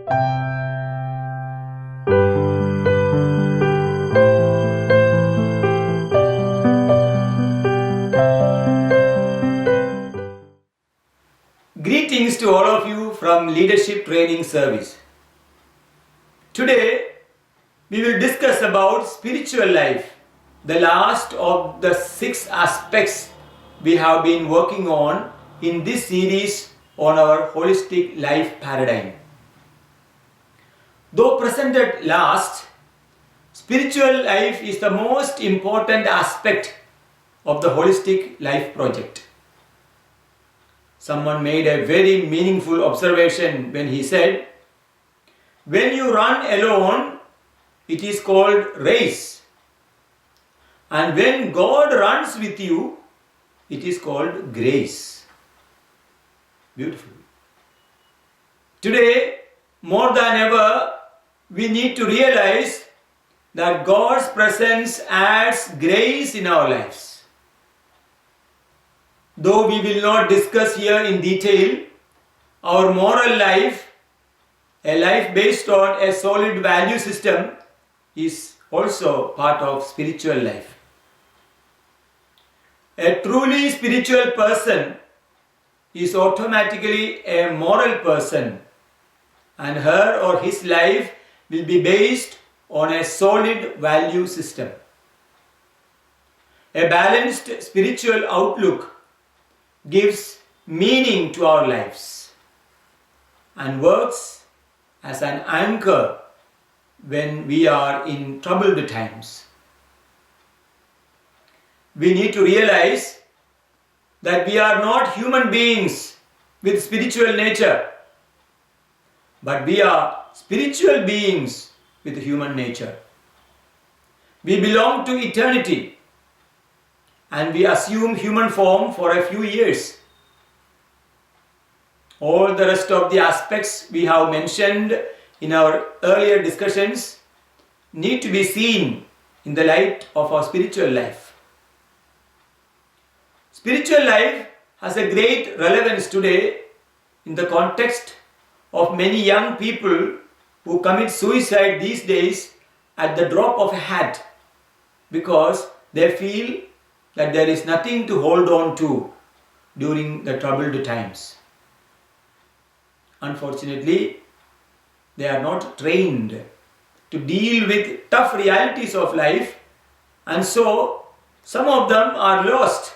Greetings to all of you from Leadership Training Service. Today we will discuss about spiritual life, the last of the 6 aspects we have been working on in this series on our holistic life paradigm. Though presented last, spiritual life is the most important aspect of the holistic life project. Someone made a very meaningful observation when he said, when you run alone, it is called race. And when God runs with you, it is called grace. Beautiful. Today, more than ever, we need to realize that God's presence adds grace in our lives. Though we will not discuss here in detail, our moral life, a life based on a solid value system, is also part of spiritual life. A truly spiritual person is automatically a moral person, and her or his life will be based on a solid value system. A balanced spiritual outlook gives meaning to our lives and works as an anchor when we are in troubled times. We need to realize that we are not human beings with spiritual nature, but we are spiritual beings with human nature. We belong to eternity, and we assume human form for a few years. All the rest of the aspects we have mentioned in our earlier discussions need to be seen in the light of our spiritual life. Spiritual life has a great relevance today in the context of many young people who commit suicide these days at the drop of a hat because they feel that there is nothing to hold on to during the troubled times. Unfortunately, they are not trained to deal with tough realities of life, and so some of them are lost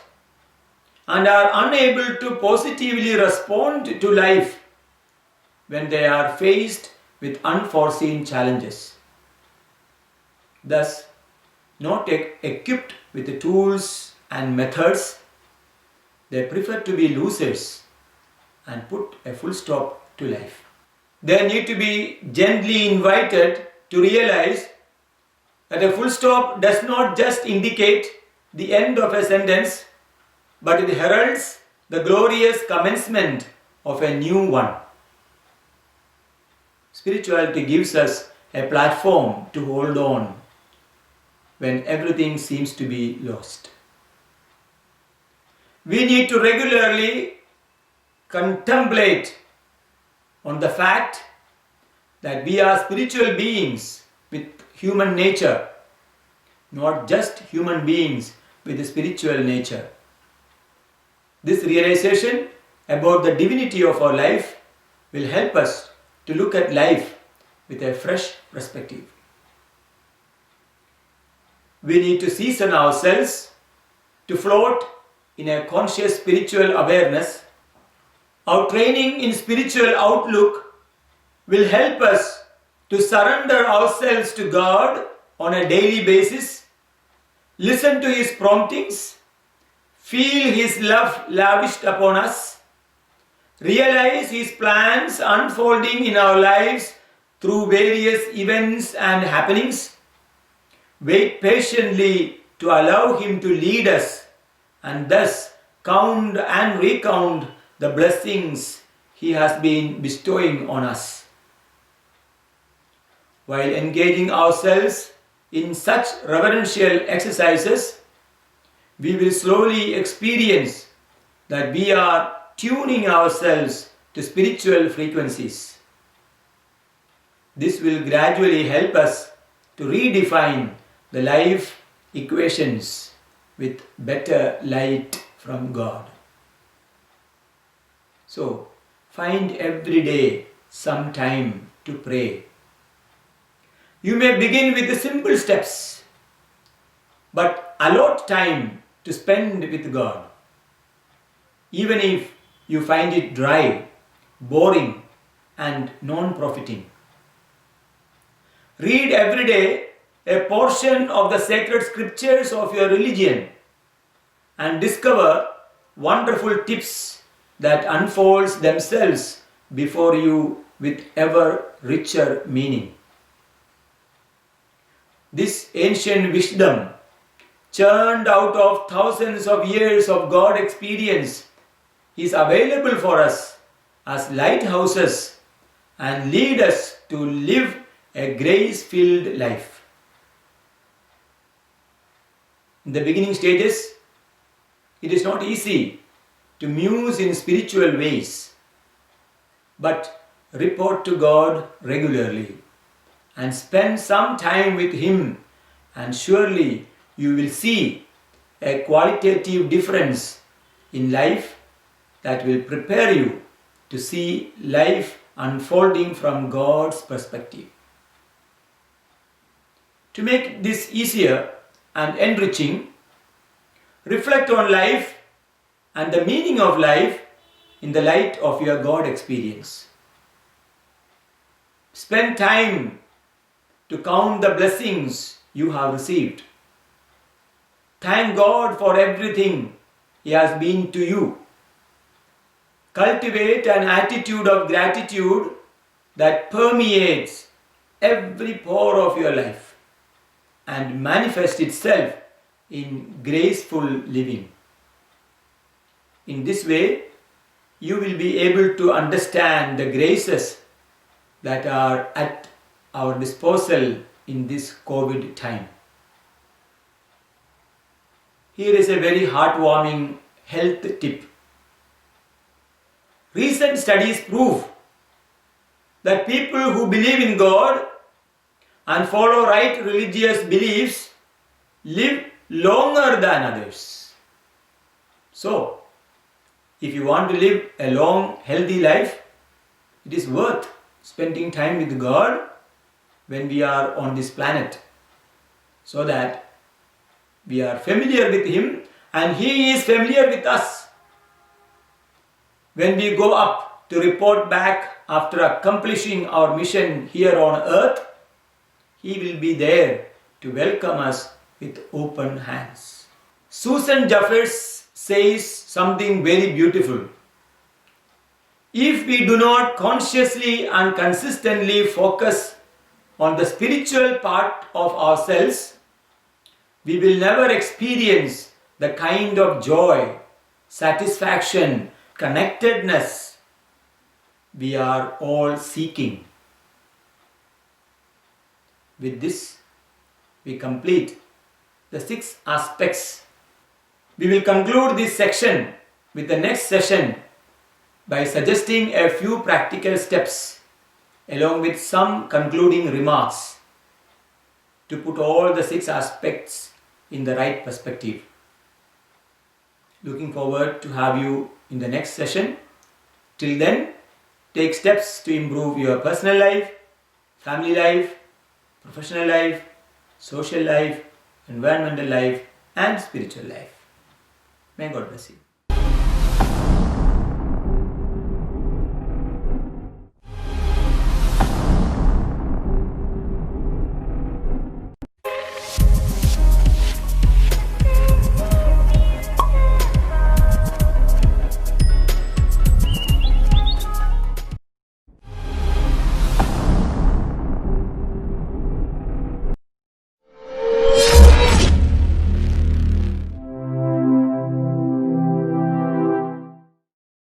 and are unable to positively respond to life when they are faced with unforeseen challenges. Thus, not equipped with the tools and methods, they prefer to be losers and put a full stop to life. They need to be gently invited to realize that a full stop does not just indicate the end of a sentence, but it heralds the glorious commencement of a new one. Spirituality gives us a platform to hold on when everything seems to be lost. We need to regularly contemplate on the fact that we are spiritual beings with human nature, not just human beings with a spiritual nature. This realization about the divinity of our life will help us to look at life with a fresh perspective. We need to season ourselves to float in a conscious spiritual awareness. Our training in spiritual outlook will help us to surrender ourselves to God on a daily basis, listen to His promptings, feel His love lavished upon us, realize His plans unfolding in our lives through various events and happenings, wait patiently to allow Him to lead us, and thus count and recount the blessings He has been bestowing on us. While engaging ourselves in such reverential exercises, we will slowly experience that we are tuning ourselves to spiritual frequencies. This will gradually help us to redefine the life equations with better light from God. So, find every day some time to pray. You may begin with the simple steps, but allot time to spend with God. Even if you find it dry, boring, and non-profiting. Read every day a portion of the sacred scriptures of your religion and discover wonderful tips that unfolds themselves before you with ever richer meaning. This ancient wisdom, churned out of thousands of years of God experience, is available for us as lighthouses and lead us to live a grace-filled life. In the beginning stages, it is not easy to muse in spiritual ways, but report to God regularly and spend some time with Him, and surely you will see a qualitative difference in life that will prepare you to see life unfolding from God's perspective. To make this easier and enriching, reflect on life and the meaning of life in the light of your God experience. Spend time to count the blessings you have received. Thank God for everything He has been to you. Cultivate an attitude of gratitude that permeates every pore of your life and manifests itself in graceful living. In this way, you will be able to understand the graces that are at our disposal in this COVID time. Here is a very heartwarming health tip. Recent studies prove that people who believe in God and follow right religious beliefs live longer than others. So, if you want to live a long, healthy life, it is worth spending time with God when we are on this planet, so that we are familiar with Him and He is familiar with us. When we go up to report back after accomplishing our mission here on earth, He will be there to welcome us with open hands. Susan Jeffers says something very beautiful. If we do not consciously and consistently focus on the spiritual part of ourselves, we will never experience the kind of joy, satisfaction, connectedness we are all seeking. With this, we complete the 6 aspects. We will conclude this section with the next session by suggesting a few practical steps along with some concluding remarks to put all the 6 aspects in the right perspective. Looking forward to have you in the next session. Till then, take steps to improve your personal life, family life, professional life, social life, environmental life, and spiritual life. May God bless you.